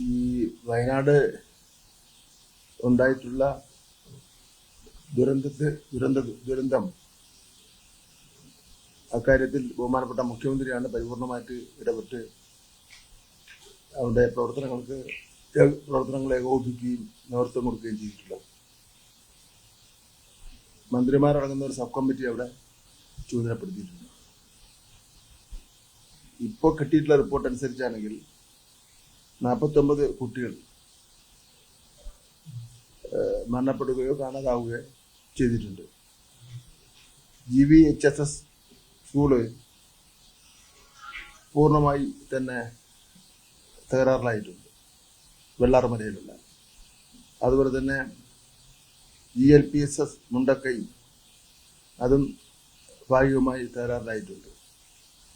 ഈ വയനാട് ഉണ്ടായിട്ടുള്ള ദുരന്തം അക്കാര്യത്തിൽ ബഹുമാനപ്പെട്ട മുഖ്യമന്ത്രിയാണ് പരിപൂർണമായിട്ട് ഇടപെട്ട് അവരുടെ പ്രവർത്തനങ്ങളെ ഏകോപിപ്പിക്കുകയും നേതൃത്വം കൊടുക്കുകയും ചെയ്തിട്ടുള്ളത്. മന്ത്രിമാരടങ്ങുന്ന ഒരു സബ് കമ്മിറ്റി അവിടെ ചുമതലപ്പെടുത്തിയിട്ടുണ്ട്. ഇപ്പോൾ കിട്ടിയിട്ടുള്ള റിപ്പോർട്ട് അനുസരിച്ചാണെങ്കിൽ 49 കുട്ടികൾ മരണപ്പെടുകയോ കാണാതാവുകയോ ചെയ്തിട്ടുണ്ട്. GVHSS സ്കൂള് പൂർണ്ണമായി തന്നെ തകരാറിലായിട്ടുണ്ട്, വെള്ളാർമലയിലുള്ള. അതുപോലെ തന്നെ GLPSS മുണ്ടക്കൈ അതും ഭാഗികമായി തകരാറിലായിട്ടുണ്ട്.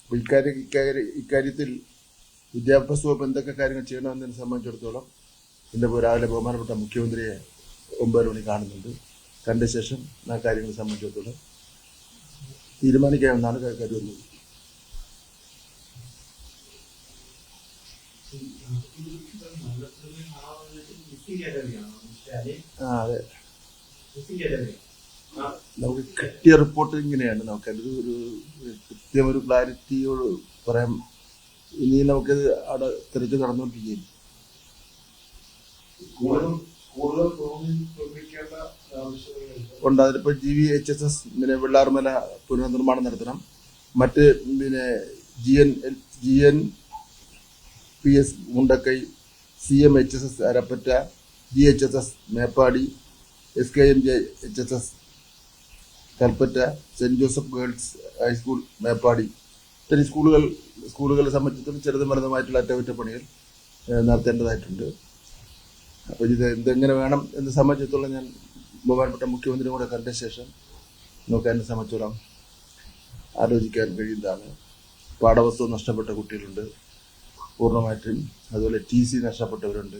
അപ്പോൾ ഇക്കാര്യത്തിൽ വിദ്യാഭ്യാസ വകുപ്പ് എന്തൊക്കെ കാര്യങ്ങൾ ചെയ്യണമെന്നതിനെ സംബന്ധിച്ചിടത്തോളം ഇന്നിപ്പോൾ രാവിലെ ബഹുമാനപ്പെട്ട മുഖ്യമന്ത്രിയെ 9 മണി കാണുന്നുണ്ട്. കണ്ട ശേഷം ആ കാര്യങ്ങളെ സംബന്ധിച്ചിടത്തോളം തീരുമാനിക്കാമെന്നാണ് കരുതുന്നത്. അതെ, നമുക്ക് കിട്ടിയ റിപ്പോർട്ട് ഇങ്ങനെയാണ്. നമുക്കത് ഒരു കൃത്യം ഒരു ക്ലാരിറ്റിയോട് പറയാം. ഇനി നമുക്കത് അവിടെ തിരച്ചു നടന്നുകൊണ്ടിരിക്കുകയും ഉണ്ട്. അതിലിപ്പോ GVHSS വെള്ളാർമല പുനർനിർമ്മാണം നടത്തണം. മറ്റ് GNPS Mundakkai, CMHSS Arappatta, GHSS Meppadi, SKMJHSS Kalpetta, saint Joseph girls high school Meppadi, ഇത്തരം സ്കൂളുകളെ സംബന്ധിച്ചിടത്തോളം ചെറുതും വലുതുമായിട്ടുള്ള അറ്റകുറ്റപ്പണികൾ നടത്തേണ്ടതായിട്ടുണ്ട്. അപ്പോൾ ഇതെങ്ങനെ വേണം എന്ന് സംബന്ധിച്ചിടത്തോളം ഞാൻ ബഹുമാനപ്പെട്ട മുഖ്യമന്ത്രിയും കൂടെ കണ്ട ശേഷം നമുക്ക് അതിനെ സംബന്ധിച്ചോളം ആലോചിക്കാൻ കഴിയുന്നതാണ്. പാഠവസ്തു നഷ്ടപ്പെട്ട കുട്ടികളുണ്ട് പൂർണ്ണമായിട്ടും. അതുപോലെ TC നഷ്ടപ്പെട്ടവരുണ്ട്.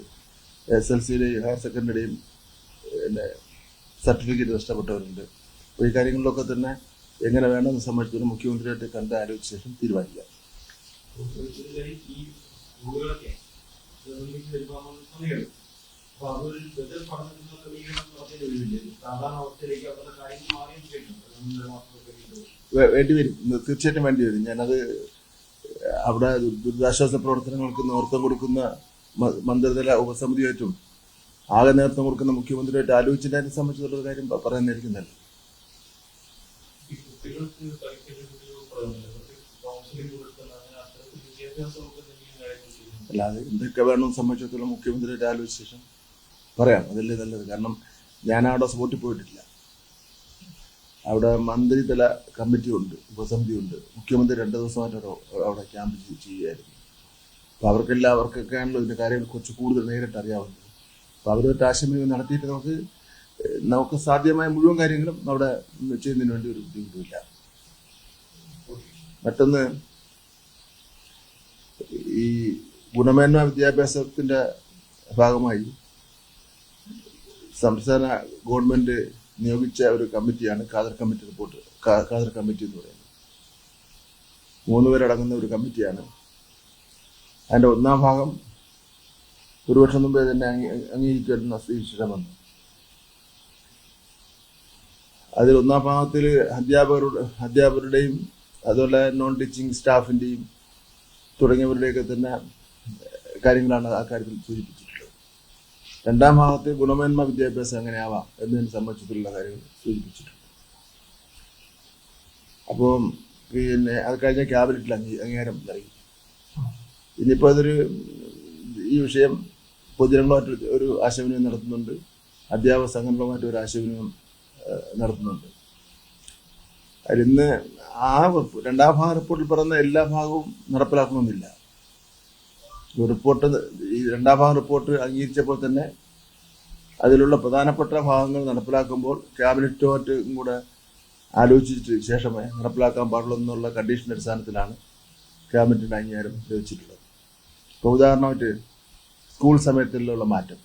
SLCയുടെയും ഹയർ സെക്കൻഡറിയുടെയും സർട്ടിഫിക്കറ്റ് നഷ്ടപ്പെട്ടവരുണ്ട്. അപ്പോൾ ഈ കാര്യങ്ങളിലൊക്കെ തന്നെ എങ്ങനെ വേണമെന്ന് സംബന്ധിച്ചിടത്തോളം മുഖ്യമന്ത്രിയായിട്ട് കണ്ട് ആലോചിച്ച ശേഷം തീരുമാനിക്കാം. വേണ്ടിവരും, തീർച്ചയായിട്ടും വേണ്ടിവരും. ഞാനത് അവിടെ ദുരിതാശ്വാസ പ്രവർത്തനങ്ങൾക്ക് നേതൃത്വം കൊടുക്കുന്ന മന്ത്രിതല ഉപസമിതിയായിട്ടും ആകെ നേതൃത്വം കൊടുക്കുന്ന മുഖ്യമന്ത്രിയായിട്ട് ആലോചിച്ചതിനെ സംബന്ധിച്ചുള്ള കാര്യം പറയാനായിരിക്കും. അല്ലാതെ എന്തൊക്കെ വേണമെന്ന് സംബന്ധിച്ചിടത്തോളം മുഖ്യമന്ത്രിയായിട്ട് ആലോചിച്ച ശേഷം പറയാം. അതല്ലേ നല്ലത്. കാരണം ഞാൻ അവിടെ സ്പോട്ടിൽ പോയിട്ടില്ല. അവിടെ മന്ത്രിതല കമ്മിറ്റി ഉണ്ട്, ഉപസമിതി ഉണ്ട്. മുഖ്യമന്ത്രി 2 ദിവസമായിട്ട് അവിടെ ക്യാമ്പ് ചെയ്യുകയായിരുന്നു. അപ്പോൾ അവർക്കൊക്കെയാണല്ലോ ഇതിൻ്റെ കാര്യങ്ങൾ കുറച്ച് കൂടുതൽ നേരിട്ട് അറിയാവുന്നത്. അപ്പോൾ അവരുമായിട്ട് ആശയവിനിമയം നടത്തിയിട്ട് നമുക്ക് സാധ്യമായ മുഴുവൻ കാര്യങ്ങളും അവിടെ ചെയ്യുന്നതിന് വേണ്ടി ഒരു ബുദ്ധിമുട്ടില്ല. മറ്റൊന്ന്, ഈ ഗുണമേന്മ വിദ്യാഭ്യാസത്തിന്റെ ഭാഗമായി സംസ്ഥാന ഗവൺമെന്റ് നിയോഗിച്ച ഒരു കമ്മിറ്റിയാണ് Khader committee report. Khader committee എന്ന് പറയുന്നത് 3 പേരടങ്ങുന്ന ഒരു കമ്മിറ്റിയാണ്. അതിന്റെ 1-ാം ഭാഗം ഒരു വർഷം മുമ്പേ തന്നെ അംഗീകരിക്കുന്ന സ്ഥിതിവിശേഷം വന്നു. അതിൽ 1-ാം ഭാഗത്തിൽ അധ്യാപകരുടെയും അതുപോലെ നോൺ ടീച്ചിങ് സ്റ്റാഫിന്റെയും തുടങ്ങിയവരുടെയൊക്കെ തന്നെ കാര്യങ്ങളാണ് ആ കാര്യത്തിൽ സൂചിപ്പിച്ചിട്ടുള്ളത്. 2-ാം ഭാഗത്ത് ഗുണമേന്മ വിദ്യാഭ്യാസം എങ്ങനെയാവാം എന്നതിനെ സംബന്ധിച്ചിട്ടുള്ള കാര്യങ്ങൾ സൂചിപ്പിച്ചിട്ടുണ്ട്. അപ്പോൾ അത് കഴിഞ്ഞ ക്യാബിനറ്റിൽ അംഗീകാരം നൽകി. ഇനിയിപ്പോൾ ഈ വിഷയം പൊതുജനങ്ങളുമായിട്ട് ഒരു ആശയവിനിമയം നടത്തുന്നുണ്ട്, അധ്യാപക സംഘടനകളുമായിട്ട് ഒരു ആശയവിനിമയം നടത്തുന്നുണ്ട്. അതിലിന്ന് 2-ാം ഭാഗ റിപ്പോർട്ടിൽ പറയുന്ന എല്ലാ ഭാഗവും നടപ്പിലാക്കണമെന്നില്ല. റിപ്പോർട്ട് ഈ 2-ാം ഭാഗ റിപ്പോർട്ട് അംഗീകരിച്ചപ്പോൾ തന്നെ അതിലുള്ള പ്രധാനപ്പെട്ട ഭാഗങ്ങൾ നടപ്പിലാക്കുമ്പോൾ ക്യാബിനറ്റുമായിട്ടും കൂടെ ആലോചിച്ചിട്ട് ശേഷമേ നടപ്പിലാക്കാൻ പാടുള്ളൂ എന്നുള്ള കണ്ടീഷൻ്റെ അടിസ്ഥാനത്തിലാണ് ക്യാബിനറ്റിൻ്റെ അംഗീകാരം ലഭിച്ചിട്ടുള്ളത്. ഇപ്പോൾ ഉദാഹരണമായിട്ട് സ്കൂൾ സമയത്തിലുള്ള മാറ്റം,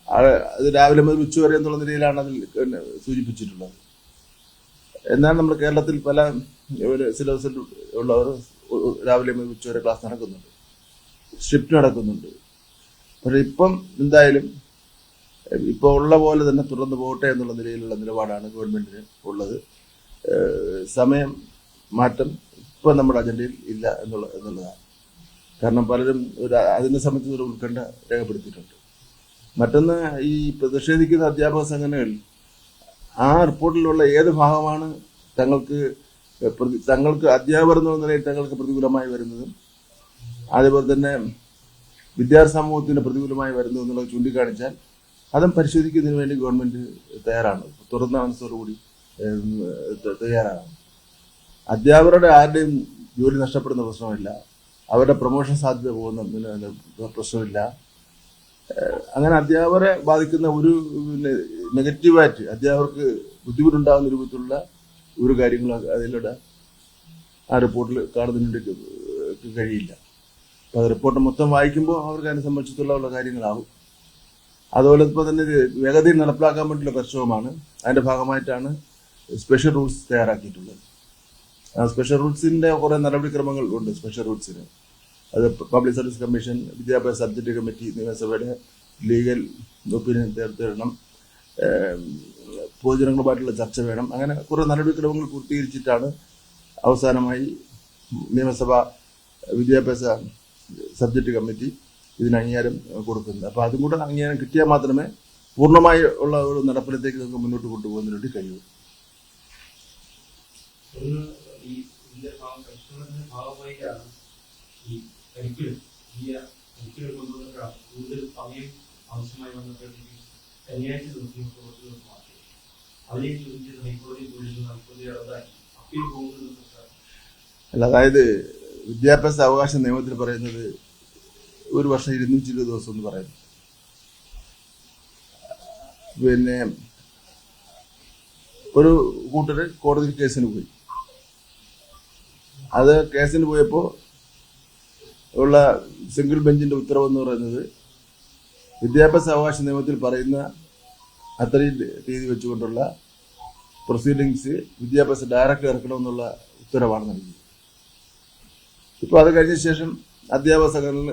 അത് രാവിലെ മുതൽ ഉച്ചവരെ എന്നുള്ള നിലയിലാണ് അതിൽ സൂചിപ്പിച്ചിട്ടുള്ളത്. എന്നാൽ നമ്മുടെ കേരളത്തിൽ പല സിലബസിൽ ഉള്ള രാവിലെ മുതൽ ഉച്ചവരെ ക്ലാസ് നടക്കുന്നുണ്ട്, ഷിഫ്റ്റ് നടക്കുന്നുണ്ട്. പക്ഷെ ഇപ്പം എന്തായാലും ഇപ്പോൾ ഉള്ള പോലെ തന്നെ തുടർന്ന് പോകട്ടെ എന്നുള്ള നിലയിലുള്ള നിലപാടാണ് ഗവൺമെന്റിന് ഉള്ളത്. സമയം മാറ്റം ഇപ്പം നമ്മുടെ അജണ്ടയിൽ ഇല്ല എന്നുള്ളതാണ്. കാരണം പലരും അതിനെ സംബന്ധിച്ച് ഒരു ഉത്കണ്ഠ രേഖപ്പെടുത്തിയിട്ടുണ്ട്. മറ്റൊന്ന്, ഈ പ്രതിഷേധിക്കുന്ന അധ്യാപക സംഘടനകൾ ആ റിപ്പോർട്ടിലുള്ള ഏത് ഭാഗമാണ് തങ്ങൾക്ക് അധ്യാപകർ എന്നുള്ള നിലയിൽ തങ്ങൾക്ക് പ്രതികൂലമായി വരുന്നതും അതേപോലെ തന്നെ വിദ്യാർത്ഥി സമൂഹത്തിന് പ്രതികൂലമായി വരുന്നു എന്നുള്ളത് ചൂണ്ടിക്കാണിച്ചാൽ അതും പരിശോധിക്കുന്നതിന് വേണ്ടി ഗവൺമെന്റ് തയ്യാറാണ്, തുറന്ന മനസ്സോടുകൂടി തയ്യാറാണ്. അധ്യാപകരുടെ ആരുടെയും ജോലി നഷ്ടപ്പെടുന്ന പ്രശ്നമില്ല, അവരുടെ പ്രൊമോഷൻ സാധ്യത പോകുന്ന പ്രശ്നമില്ല. അങ്ങനെ അധ്യാപകരെ ബാധിക്കുന്ന ഒരു നെഗറ്റീവായിട്ട് അധ്യാപകർക്ക് ബുദ്ധിമുട്ടുണ്ടാകുന്ന രൂപത്തിലുള്ള ഒരു കാര്യങ്ങളും അതിലൂടെ ആ റിപ്പോർട്ടിൽ കാണുന്നതിന് കഴിയില്ല. അപ്പോൾ അത് റിപ്പോർട്ട് മൊത്തം വായിക്കുമ്പോൾ അവർക്ക് അതിനെ സംബന്ധിച്ചിട്ടുള്ള കാര്യങ്ങളാവും. അതുപോലെ ഇപ്പോൾ തന്നെ വേഗതയിൽ നടപ്പിലാക്കാൻ വേണ്ടിയുള്ള പരിശ്രമമാണ്. അതിന്റെ ഭാഗമായിട്ടാണ് സ്പെഷ്യൽ റൂൾസ് തയ്യാറാക്കിയിട്ടുള്ളത്. ആ സ്പെഷ്യൽ റൂൾസിന്റെ കുറെ നടപടിക്രമങ്ങൾ ഉണ്ട്. സ്പെഷ്യൽ റൂൾസിന് അത് പബ്ലിക് സർവീസ് കമ്മീഷൻ, വിദ്യാഭ്യാസ സബ്ജക്ട് കമ്മിറ്റി, നിയമസഭയുടെ ലീഗൽ ഒപ്പീനിയൻ തേടണം, പൊതുജനങ്ങളുമായിട്ടുള്ള ചർച്ച വേണം. അങ്ങനെ കുറെ നടപടിക്രമങ്ങൾ പൂർത്തീകരിച്ചിട്ടാണ് അവസാനമായി നിയമസഭ വിദ്യാഭ്യാസ സബ്ജക്ട് കമ്മിറ്റി ഇതിന് അംഗീകാരം കൊടുക്കുന്നത്. അപ്പൊ അതും കൂടെ അംഗീകാരം കിട്ടിയാൽ മാത്രമേ പൂർണ്ണമായി ഉള്ള ഒരു നടപ്പിലത്തേക്ക് നമുക്ക് മുന്നോട്ട് കൊണ്ടുപോകുന്നതിന് വേണ്ടി കഴിയൂ. അല്ല, അതായത് വിദ്യാഭ്യാസ അവകാശ നിയമത്തിൽ പറയുന്നത് 1 വർഷം 220 ദിവസം എന്ന് പറയുന്നു. പിന്നെ ഒരു കൂട്ടര് കോടതി കേസിന് പോയി. അത് കേസിന് പോയപ്പോൾ ഉള്ള സിംഗിൾ ബെഞ്ചിന്റെ ഉത്തരവെന്ന് പറയുന്നത് വിദ്യാഭ്യാസ അവകാശ നിയമത്തിൽ പറയുന്ന അത്രയും തീയതി വെച്ചുകൊണ്ടുള്ള പ്രൊസീഡിങ്സ് വിദ്യാഭ്യാസ ഡയറക്ടർ ഇറക്കണമെന്നുള്ള ഉത്തരവാണ് നൽകിയത്. ഇപ്പൊ അത് കഴിഞ്ഞ ശേഷം അധ്യാപക സംഘടന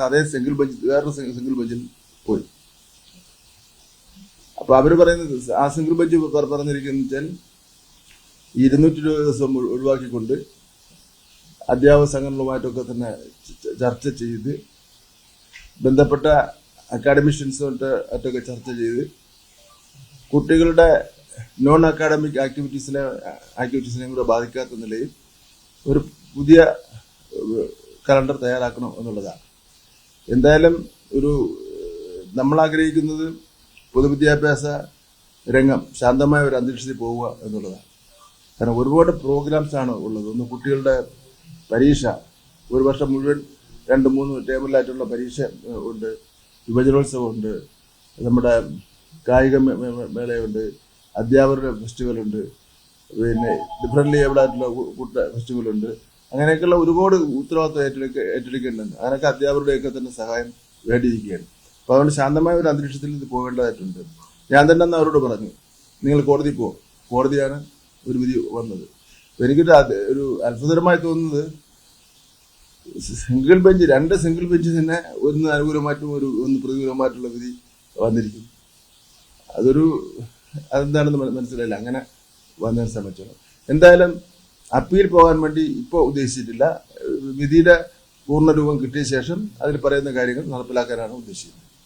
അതേ സിംഗിൾ ബെഞ്ച് വേറൊരു സിംഗിൾ ബെഞ്ചിൽ പോയി. അപ്പൊ അവര് പറയുന്നത്, ആ സിംഗിൾ ബെഞ്ച് പറഞ്ഞിരിക്കുന്ന വെച്ചാൽ 220 ദിവസം ഒഴിവാക്കിക്കൊണ്ട് അധ്യാപക സംഘടനകളുമായിട്ടൊക്കെ തന്നെ ചർച്ച ചെയ്ത് ബന്ധപ്പെട്ട അക്കാഡമിഷ്യൻസുമായിട്ടൊക്കെ ചർച്ച ചെയ്ത് കുട്ടികളുടെ നോൺ അക്കാഡമിക് ആക്ടിവിറ്റീസിനെ കൂടെ ബാധിക്കാത്ത നിലയിൽ ഒരു പുതിയ കലണ്ടർ തയ്യാറാക്കണം എന്നുള്ളതാണ്. എന്തായാലും നമ്മൾ ആഗ്രഹിക്കുന്നത് പൊതുവിദ്യാഭ്യാസ രംഗം ശാന്തമായ ഒരു അന്തരീക്ഷത്തിൽ പോവുക എന്നുള്ളതാണ്. കാരണം ഒരുപാട് പ്രോഗ്രാംസ് ആണ് ഉള്ളത്. ഒന്ന് കുട്ടികളുടെ പരീക്ഷ, ഒരു വർഷം മുഴുവൻ 2-3 ടേബിളിലായിട്ടുള്ള പരീക്ഷ ഉണ്ട്, യുവജനോത്സവം ഉണ്ട്, നമ്മുടെ കായിക മേളയുണ്ട്, അധ്യാപകരുടെ ഫെസ്റ്റിവൽ ഉണ്ട്, പിന്നെ ഡിഫറൻ്റ്ലി എവിടായിട്ടുള്ള ഫെസ്റ്റിവൽ ഉണ്ട്. അങ്ങനെയൊക്കെയുള്ള ഒരുപാട് ഉത്തരവാദിത്വം ഏറ്റെടുക്കേണ്ടതുണ്ട്. അതിനൊക്കെ അധ്യാപകരുടെയൊക്കെ തന്നെ സഹായം വേണ്ടിയിരിക്കുകയാണ്. അപ്പൊ അതുകൊണ്ട് ശാന്തമായ ഒരു അന്തരീക്ഷത്തിൽ ഇത് പോകേണ്ടതായിട്ടുണ്ട്. ഞാൻ തന്നെ അന്ന് അവരോട് പറഞ്ഞു, നിങ്ങൾ കോടതി പോകും, കോടതിയാണ് ഒരു വിധി വന്നത്. എനിക്കിട്ട് ഒരു അത്ഭുതകരമായി തോന്നുന്നത്, രണ്ട് സിംഗിൾ ബെഞ്ച് തന്നെ ഒന്ന് അനുകൂലമായിട്ടും ഒന്ന് പ്രതികൂലമായിട്ടുള്ള വിധി വന്നിരിക്കും. അതെന്താണെന്ന് മനസ്സിലായില്ല. അങ്ങനെ വന്നതിനെ സംബന്ധിച്ചോളം എന്തായാലും അപ്പീൽ പോകാൻ വേണ്ടി ഇപ്പോൾ ഉദ്ദേശിച്ചിട്ടില്ല. വിധിയുടെ പൂർണ്ണ രൂപം കിട്ടിയ ശേഷം അതിൽ പറയുന്ന കാര്യങ്ങൾ നടപ്പിലാക്കാനാണ് ഉദ്ദേശിക്കുന്നത്.